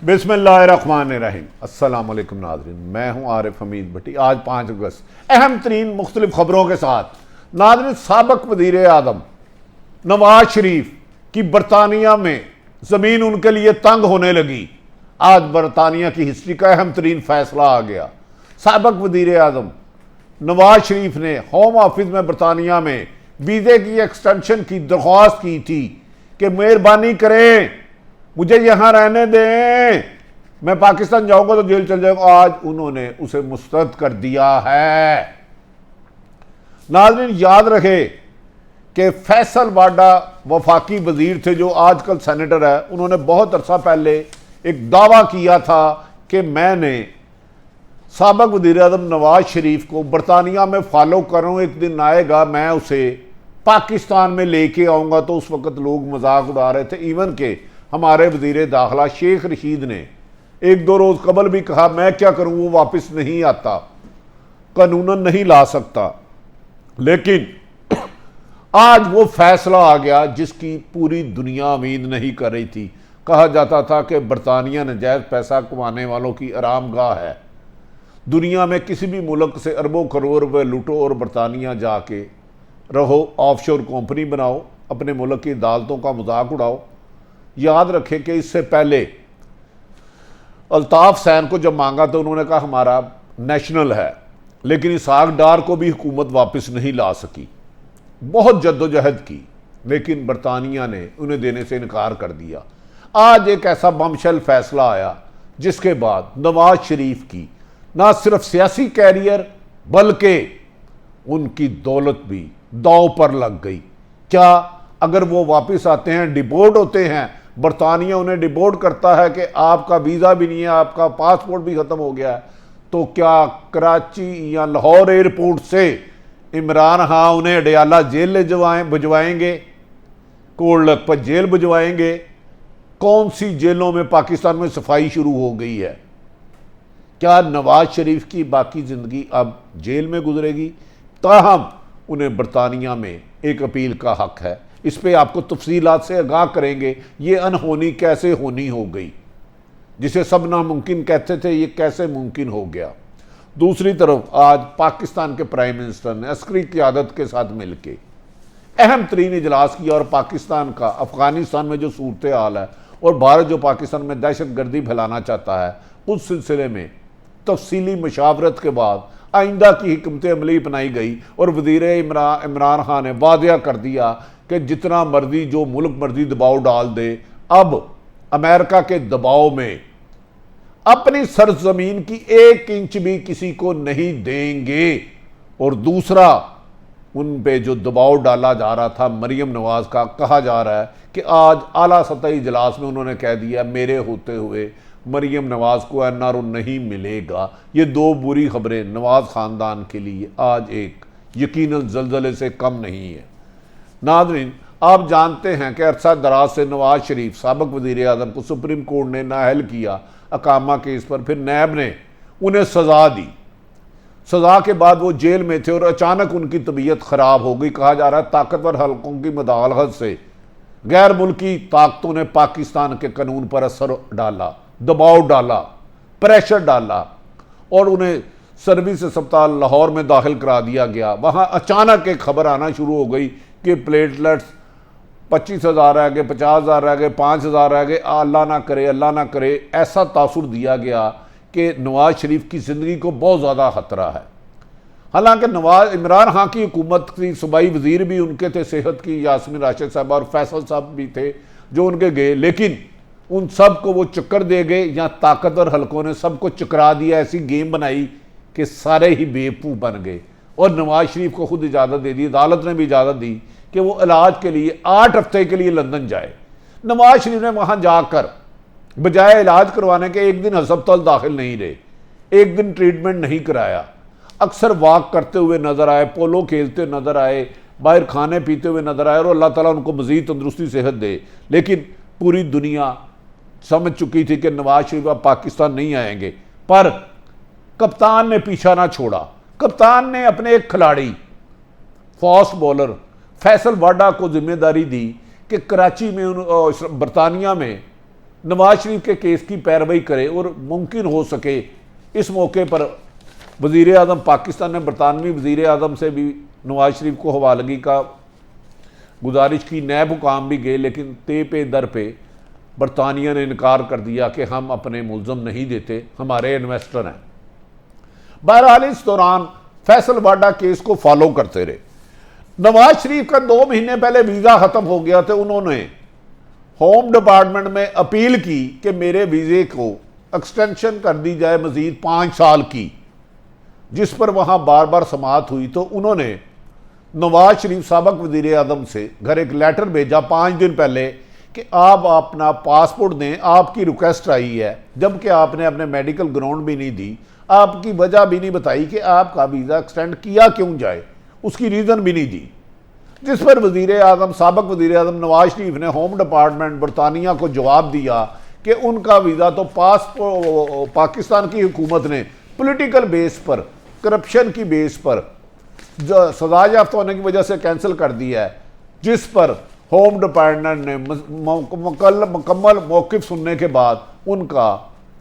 बिस्मिल्लाहिर्रहमानिर्रहीम। अस्सलाम वालेकुम नाज़रीन, मैं हूं आरिफ हमीद भट्टी। आज 5 अगस्त अहम तरीन मुख्तलिफ खबरों के साथ। नाज़रीन, साबिक़ वज़ीर आज़म नवाज शरीफ की बरतानिया में ज़मीन उनके लिए तंग होने लगी। आज बरतानिया की हिस्ट्री का अहम तरीन फैसला आ गया। साबिक़ वज़ीर आज़म नवाज शरीफ ने होम ऑफिस में बरतानिया में वीज़े की एक्सटेंशन की दरख्वास्त की थी कि मेहरबानी करें, मुझे यहां रहने दें, मैं पाकिस्तान जाऊंगा तो जेल चल जाऊंगा। आज उन्होंने उसे मुस्तरद कर दिया है। नाज़रीन, याद रखे कि फैसल वाडा वफाकी वजीर थे जो आजकल सेनेटर है। उन्होंने बहुत अरसा पहले एक दावा किया था कि मैंने साबिक़ वज़ीर आज़म नवाज शरीफ को बरतानिया में फॉलो कर रहा हूँ, एक दिन आएगा मैं उसे पाकिस्तान में लेके आऊँगा। तो उस वक्त लोग मजाक उड़ा रहे थे। इवन के हमारे वज़ीर दाखिला शेख रशीद ने 1-2 रोज़ कबल भी कहा मैं क्या करूँ, वो वापस नहीं आता, कानूनन नहीं ला सकता। लेकिन आज वो फैसला आ गया जिसकी पूरी दुनिया उम्मीद नहीं कर रही थी। कहा जाता था कि बरतानिया नजायज़ पैसा कमाने वालों की आरामगाह है। दुनिया में किसी भी मुल्क से अरबों करोड़ रुपये लूटो और बरतानिया जाके रहो, ऑफशोर कंपनी बनाओ, अपने मुल्क की अदालतों का मजाक उड़ाओ। याद रखें कि इससे पहले अल्ताफ सैन को जब मांगा तो उन्होंने कहा हमारा नेशनल है, लेकिन इसहाक डार को भी हुकूमत वापस नहीं ला सकी। बहुत जद्दोजहद की, लेकिन बरतानिया ने उन्हें देने से इनकार कर दिया। आज एक ऐसा बमशल फैसला आया जिसके बाद नवाज शरीफ की ना सिर्फ सियासी कैरियर बल्कि उनकी दौलत भी दांव पर लग गई। क्या अगर वो वापस आते हैं, डिपोर्ट होते हैं, बरतानिया उन्हें डिपोर्ट करता है कि आपका वीज़ा भी नहीं है, आपका पासपोर्ट भी ख़त्म हो गया है, तो क्या कराची या लाहौर एयरपोर्ट से इमरान खान उन्हें अडयाला जेल ले भिजवाएंगे, कोट लखपत जेल भिजवाएंगे? कौन सी जेलों में पाकिस्तान में सफाई शुरू हो गई है? क्या नवाज शरीफ की बाकी ज़िंदगी अब जेल में गुजरेगी? ताहम उन्हें बरतानिया में एक अपील का हक है। इस पर आपको तफसीलात से आगाह करेंगे। ये अनहोनी कैसे होनी हो गई, जिसे सब नामुमकिन कहते थे, ये कैसे मुमकिन हो गया। दूसरी तरफ आज पाकिस्तान के प्राइम मिनिस्टर ने अस्करी क़यादत के साथ मिलकर अहम तरीन इजलास किया और पाकिस्तान का अफ़गानिस्तान में जो सूरत हाल है और भारत जो पाकिस्तान में दहशत गर्दी फैलाना चाहता है, उस सिलसिले में तफसीली मशावरत के बाद आइंदा की हिकमत अमली अपनाई गई और वज़ीर इमरान खान ने वादिया कर दिया कि जितना मर्जी जो मुल्क मर्जी दबाव डाल दे, अब अमेरिका के दबाव में अपनी सरजमीन की 1 इंच भी किसी को नहीं देंगे। और दूसरा, उन पे जो दबाव डाला जा रहा था मरियम नवाज का, कहा जा रहा है कि आज आला सतही इजलास में उन्होंने कह दिया मेरे होते हुए मरियम नवाज को एनआरओ नहीं मिलेगा। ये 2 बुरी खबरें नवाज ख़ानदान के लिए आज एक यकीनन ज़लज़ले से कम नहीं है। नाज़रीन, आप जानते हैं कि अरसा दराज से नवाज शरीफ साबिक़ वज़ीर आज़म को सुप्रीम कोर्ट ने नाअहल किया अकामा केस पर। फिर नैब ने उन्हें सज़ा दी। सज़ा के बाद वो जेल में थे और अचानक उनकी तबीयत ख़राब हो गई। कहा जा रहा है ताकतवर हलकों की मुदाखलत से गैर मुल्की ताकतों ने पाकिस्तान के कानून पर असर डाला, दबाव डाला, प्रेशर डाला और उन्हें सर्विस अस्पताल लाहौर में दाखिल करा दिया गया। वहाँ अचानक एक खबर आना शुरू हो गई कि प्लेटलेट्स 25,000 रह गए, 50,000 रह गए, 5,000 रह गए। अल्लाह ना करे, अल्लाह ना करे। ऐसा तासुर दिया गया कि नवाज शरीफ की ज़िंदगी को बहुत ज़्यादा ख़तरा है। हालांकि इमरान खान की हुकूमत की सूबाई वज़ीर भी उनके थे, सेहत की यास्मीन राशिद साहब और फैसल साहब भी थे जो उनके गए, लेकिन उन सब को वो चक्कर दे गए या ताकतवर हलकों ने सबको चकरा दिया। ऐसी गेम बनाई कि सारे ही बेवकूफ़ बन गए और नवाज शरीफ को खुद इजाज़त दे दी, अदालत ने भी इजाज़त दी कि वो इलाज के लिए 8 हफ्ते के लिए लंदन जाए। नवाज शरीफ ने वहाँ जाकर बजाय इलाज करवाने के एक दिन अस्पताल दाखिल नहीं रहे, एक दिन ट्रीटमेंट नहीं कराया। अक्सर वॉक करते हुए नज़र आए, पोलो खेलते नज़र आए, बाहर खाने पीते हुए नज़र आए और अल्लाह ताला उनको मज़ीद तंदुरुस्ती सेहत दे। लेकिन पूरी दुनिया समझ चुकी थी कि नवाज शरीफ अब पाकिस्तान नहीं आएंगे, पर कप्तान ने पीछा ना छोड़ा। कप्तान ने अपने एक खिलाड़ी फास्ट बॉलर फैसल वाडा को जिम्मेदारी दी कि कराची में बरतानिया में नवाज शरीफ के केस की पैरवी करे और मुमकिन हो सके इस मौके पर वज़ीर आज़म पाकिस्तान ने बरतानवी वज़ीर आज़म से भी नवाज शरीफ को हवालगी का गुजारिश की। नैब हुकाम भी गए, लेकिन ते पे दर पे बरतानिया ने इनकार कर दिया कि हम अपने मुलज़म नहीं देते, हमारे इन्वेस्टर हैं। बहरहाल इस दौरान फैसल वाडा केस को फॉलो करते रहे। नवाज शरीफ का 2 महीने पहले वीज़ा ख़त्म हो गया था। उन्होंने होम डिपार्टमेंट में अपील की कि मेरे वीज़े को एक्सटेंशन कर दी जाए मज़ीद 5 साल की, जिस पर वहाँ बार बार समाअत हुई। तो उन्होंने नवाज शरीफ साबक वज़ीर आज़म से घर एक लेटर भेजा 5 दिन पहले कि आप अपना पासपोर्ट दें, आपकी रिक्वेस्ट आई है, जबकि आपने अपने मेडिकल ग्राउंड भी नहीं दी, आपकी वजह भी नहीं बताई कि आपका वीज़ा एक्सटेंड किया क्यों जाए, उसकी रीज़न भी नहीं दी। जिस पर वज़ीर आज़म साबक वज़ीर आज़म नवाज शरीफ ने होम डिपार्टमेंट बरतानिया को जवाब दिया कि उनका वीज़ा तो पाकिस्तान की हुकूमत ने पॉलिटिकल बेस पर, करप्शन की बेस पर, सजा याफ्ता होने की वजह से कैंसिल कर दिया है। जिस पर होम डिपार्टमेंट ने मुकम्मल मौक़िफ़ सुनने के बाद उनका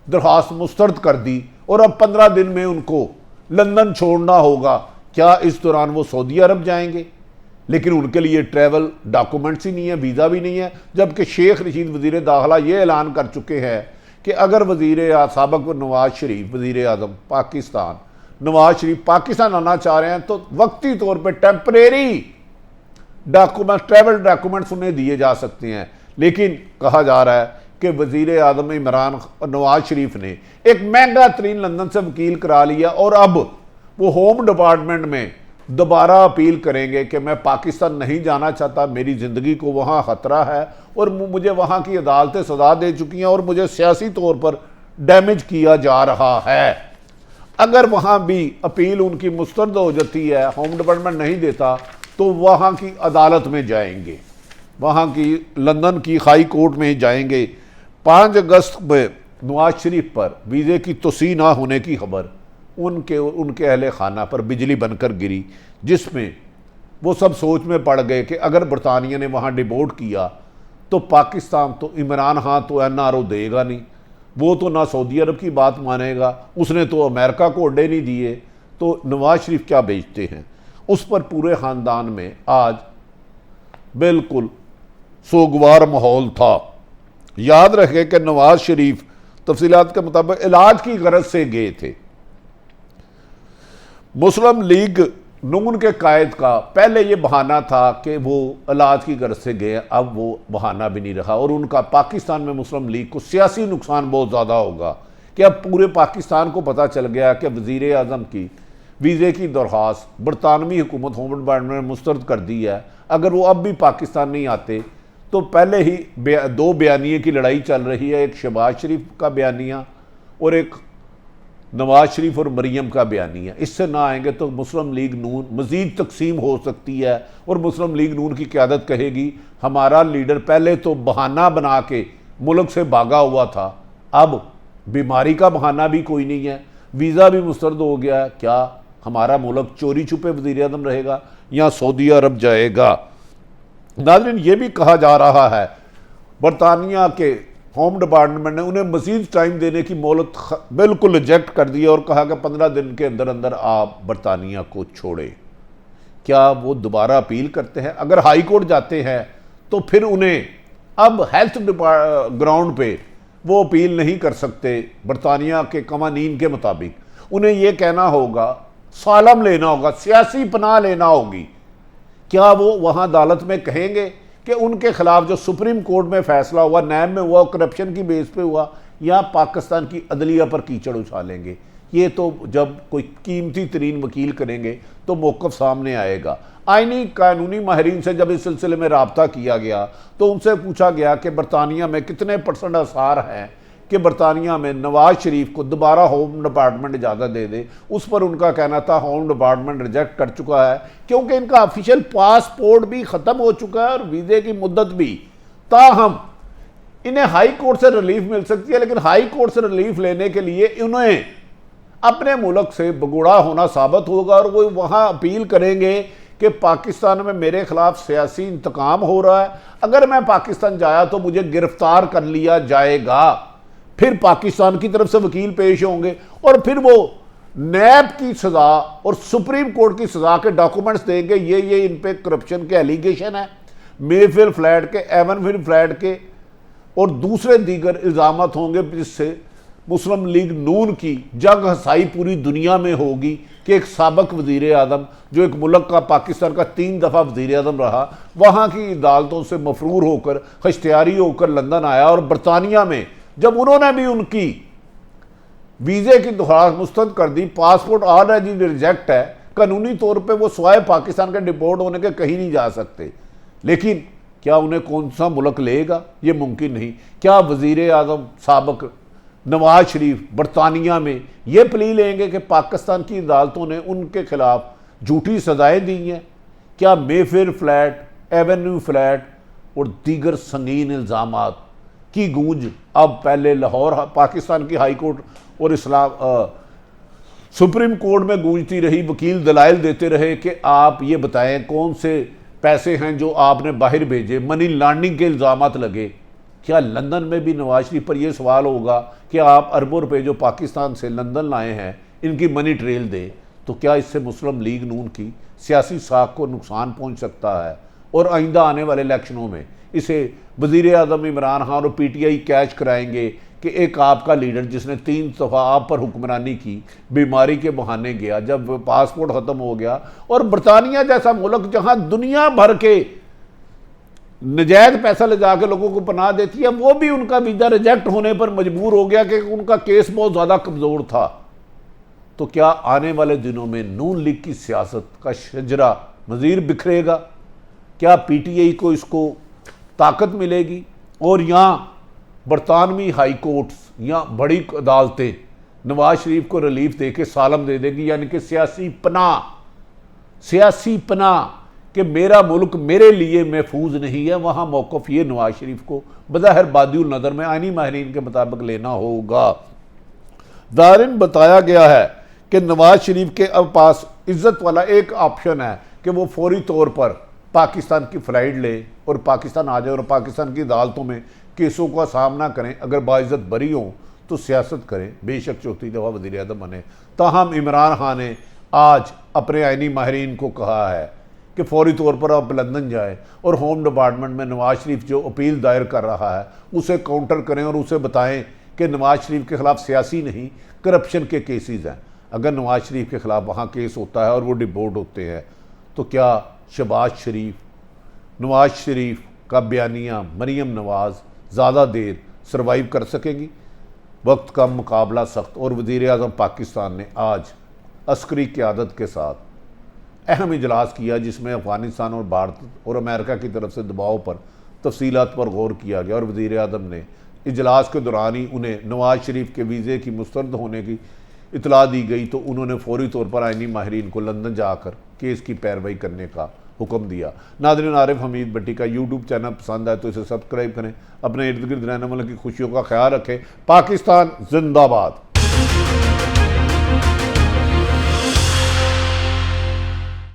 दरख्वास्त मुस्तरद कर दी और अब 15 दिन में उनको लंदन छोड़ना होगा। क्या इस दौरान वो सऊदी अरब जाएंगे? लेकिन उनके लिए ट्रैवल डॉक्यूमेंट्स ही नहीं है, वीज़ा भी नहीं है, जबकि शेख रशीद वज़ीर दाखिला ये ऐलान कर चुके हैं कि अगर साबक नवाज शरीफ वज़ीर आज़म पाकिस्तान नवाज शरीफ पाकिस्तान आना चाह रहे हैं तो वक्ती तौर पे टेम्परेरी डॉक्यूमेंट, ट्रैवल डॉक्यूमेंट्स उन्हें दिए जा सकते हैं। लेकिन कहा जा रहा है कि वज़ीर आज़म इमरान नवाज शरीफ ने एक महंगा तरीन लंदन से वकील करा लिया और अब वो होम डिपार्टमेंट में दोबारा अपील करेंगे कि मैं पाकिस्तान नहीं जाना चाहता, मेरी ज़िंदगी को वहाँ ख़तरा है और मुझे वहाँ की अदालतें सज़ा दे चुकी हैं और मुझे सियासी तौर पर डैमेज किया जा रहा है। अगर वहाँ भी अपील उनकी मुस्तरद हो जाती है, होम डिपार्टमेंट नहीं देता, तो वहाँ की अदालत में जाएंगे, वहाँ की लंदन की हाई कोर्ट में जाएंगे। 5 अगस्त में नवाज शरीफ पर वीज़े की तोसी ना होने की खबर उनके अहले खाना पर बिजली बनकर गिरी, जिसमें वो सब सोच में पड़ गए कि अगर बरतानिया ने वहाँ डिपोर्ट किया तो पाकिस्तान तो इमरान खान तो NRO देगा नहीं, वो तो ना सऊदी अरब की बात मानेगा, उसने तो अमेरिका को अड्डे नहीं दिए, तो नवाज शरीफ क्या बेचते हैं। उस पर पूरे ख़ानदान में आज बिल्कुल सोगवार माहौल था। याद रखें कि नवाज शरीफ तफसीलात के मुताबिक इलाज की गरज से गए थे। मुस्लिम लीग नून के कायद का पहले ये बहाना था कि वो इलाज की गरज से गए, अब वो बहाना भी नहीं रहा और उनका पाकिस्तान में मुस्लिम लीग को सियासी नुकसान बहुत ज़्यादा होगा कि अब पूरे पाकिस्तान को पता चल गया कि वज़ीर आज़म की वीज़े की दरख्वास्त बरतानवी हुकूमत होम डिपार्टमेंट ने मुस्तरद कर दी है। अगर वो अब भी पाकिस्तान नहीं आते तो पहले ही 2 बयानिए की लड़ाई चल रही है, एक शहबाज शरीफ का बयानिया और एक नवाज शरीफ और मरीम का बयानिया। इससे ना आएंगे तो मुस्लिम लीग नून मज़ीद तकसीम हो सकती है और मुस्लिम लीग नून की क़यादत कहेगी हमारा लीडर पहले तो बहाना बना के मुल्क से भागा हुआ था, अब बीमारी का बहाना भी कोई नहीं है, वीज़ा भी मुस्तरद हो गया, क्या हमारा मुल्क चोरी छुपे वज़ीर आज़म रहेगा या सऊदी अरब जाएगा। नाज़रीन, ये भी कहा जा रहा है बरतानिया के होम डिपार्टमेंट ने उन्हें मज़ीद टाइम देने की मोहलत बिल्कुल रिजेक्ट कर दी और कहा कि 15 दिन के अंदर अंदर आप बरतानिया को छोड़े। क्या वो दोबारा अपील करते हैं? अगर हाई कोर्ट जाते हैं तो फिर उन्हें अब हेल्थ ग्राउंड पे वो अपील नहीं कर सकते। बरतानिया के कवानीन के मुताबिक उन्हें ये कहना होगा, सालम लेना होगा, सियासी पनाह लेना होगी। क्या वो वहाँ अदालत में कहेंगे कि उनके खिलाफ जो सुप्रीम कोर्ट में फैसला हुआ, नैब में हुआ, करप्शन की बेस पे हुआ, या पाकिस्तान की अदलिया पर कीचड़ उछालेंगे? ये तो जब कोई कीमती तरीन वकील करेंगे तो मौक़िफ़ सामने आएगा। आइनी कानूनी माहिरीन से जब इस सिलसिले में रब्ता किया गया तो उनसे पूछा गया कि बरतानिया में कितने % आसार हैं कि बरतानिया में नवाज शरीफ को दोबारा होम डिपार्टमेंट इजाज़त दे दे। उस पर उनका कहना था होम डिपार्टमेंट रिजेक्ट कर चुका है क्योंकि इनका ऑफिशियल पासपोर्ट भी ख़त्म हो चुका है और वीज़े की मुद्दत भी। ताहम इन्हें हाई कोर्ट से रिलीफ मिल सकती है, लेकिन हाई कोर्ट से रिलीफ लेने के लिए इन्हें अपने मुल्क से बगुड़ा होना साबित होगा और वो वहाँ अपील करेंगे कि पाकिस्तान में मेरे खिलाफ सियासी इंतकाम हो रहा है, अगर मैं पाकिस्तान जाया तो मुझे गिरफ्तार कर लिया जाएगा, फिर पाकिस्तान की तरफ से वकील पेश होंगे और फिर वो नैब की सजा और सुप्रीम कोर्ट की सजा के डॉक्यूमेंट्स देंगे, ये इन पे करप्शन के एलिगेशन है, मेफेयर फ्लैट के, एवनफील्ड फ्लैट के और दूसरे दीगर इल्ज़ामात होंगे, जिससे मुस्लिम लीग नून की जग हसाई पूरी दुनिया में होगी कि एक साबिक वज़ीर आज़म जो एक मुल्क का, पाकिस्तान का 3 दफ़ा वज़ीर आज़म रहा, वहाँ की अदालतों से मफरूर होकर, इख्तियारी होकर लंदन आया और बरतानिया में जब उन्होंने भी उनकी वीज़े की दरख्वास्त मुस्तरद कर दी, पासपोर्ट ऑलरेडी रिजेक्ट है, कानूनी तौर पे वो स्वाय पाकिस्तान के डिपोर्ट होने के कहीं नहीं जा सकते, लेकिन क्या उन्हें कौन सा मुल्क लेगा? ये मुमकिन नहीं। क्या वज़ीर आज़म साबिक नवाज शरीफ बरतानिया में ये प्ली लेंगे कि पाकिस्तान की अदालतों ने उनके खिलाफ झूठी सजाएं दी हैं? क्या मेफेयर फ्लैट, एवेन्यू फ्लैट और दीगर संगीन इल्ज़ामात की गूंज अब पहले लाहौर पाकिस्तान की हाई कोर्ट और सुप्रीम कोर्ट में गूंजती रही, वकील दलाइल देते रहे कि आप ये बताएं कौन से पैसे हैं जो आपने बाहर भेजे, मनी लॉन्ड्रिंग के इल्ज़ामात लगे। क्या लंदन में भी नवाज शरीफ पर यह सवाल होगा कि आप अरबों रुपए जो पाकिस्तान से लंदन लाए हैं इनकी मनी ट्रेल दें? तो क्या इससे मुस्लिम लीग नून की सियासी साख को नुकसान पहुंच सकता है और आइंदा आने वाले इलेक्शनों में इसे वज़ीर आज़म इमरान खान और PTI कैच कराएंगे कि एक आपका लीडर जिसने 3 दफ़ा आप पर हुक्मरानी की, बीमारी के बहाने गया, जब पासपोर्ट ख़त्म हो गया और बरतानिया जैसा मुल्क जहाँ दुनिया भर के नजायज पैसा ले जाके लोगों को पनाह देती है, वो भी उनका वीज़ा रिजेक्ट होने पर मजबूर हो गया कि उनका केस बहुत ज़्यादा कमज़ोर था। तो क्या आने वाले दिनों में नून लीग की सियासत का शजरा मज़ीद बिखरेगा? क्या PTI को इसको ताकत मिलेगी और यहाँ बरतानवी हाई कोर्ट्स या बड़ी अदालतें नवाज शरीफ को रिलीफ दे के सालम दे देगी, यानी कि सियासी पनाह कि मेरा मुल्क मेरे लिए महफूज नहीं है, वहाँ मौक़िफ़ ये नवाज शरीफ को बज़ाहिर बादिउल नज़र में आइनी माहिरीन के मुताबिक लेना होगा। दारिन बताया गया है कि नवाज शरीफ के अब पास इज़्ज़त वाला एक ऑप्शन है कि वो फौरी तौर पर पाकिस्तान की फ़्लाइट ले और पाकिस्तान आ जाए और पाकिस्तान की अदालतों में केसों का सामना करें, अगर बाइज़्ज़त बरी हों तो सियासत करें, बेशक चौथी दफ़ा वज़ीर आज़म बने। ताहम इमरान खान ने आज अपने आइनी माहिरीन को कहा है कि फौरी तौर पर आप लंदन जाएं और होम डिपार्टमेंट में नवाज शरीफ जो अपील दायर कर रहा है उसे काउंटर करें और उसे बताएं कि नवाज शरीफ के ख़िलाफ़ सियासी नहीं करप्शन के केसेस हैं। अगर नवाज शरीफ के ख़िलाफ़ वहाँ केस होता है और वो डिपोर्ट होते हैं तो क्या शहबाज शरीफ, नवाज शरीफ का बयानिया मरीम नवाज़ ज़्यादा देर सर्वाइव कर सकेंगी? वक्त का मुकाबला सख्त और वज़ीर आज़म पाकिस्तान ने आज अस्करी क़यादत के साथ अहम इजलास किया जिसमें अफ़गानिस्तान और भारत और अमेरिका की तरफ से दबाव पर तफसीलात पर गौर किया गया और वज़ीर आज़म ने इजलास के दौरान ही उन्हें नवाज शरीफ के वीज़े की मुस्तरद होने की इतला दी गई तो उन्होंने फौरी तौर पर आइनी माहिरीन को लंदन जाकर केस की पैरवाई करने का हुक्म दिया। नाज़रीन, आरिफ हमीद भट्टी का यूट्यूब चैनल पसंद आए तो इसे सब्सक्राइब करें, अपने इर्द गिर्द रहने वालों की खुशियों का ख्याल रखें। पाकिस्तान जिंदाबाद।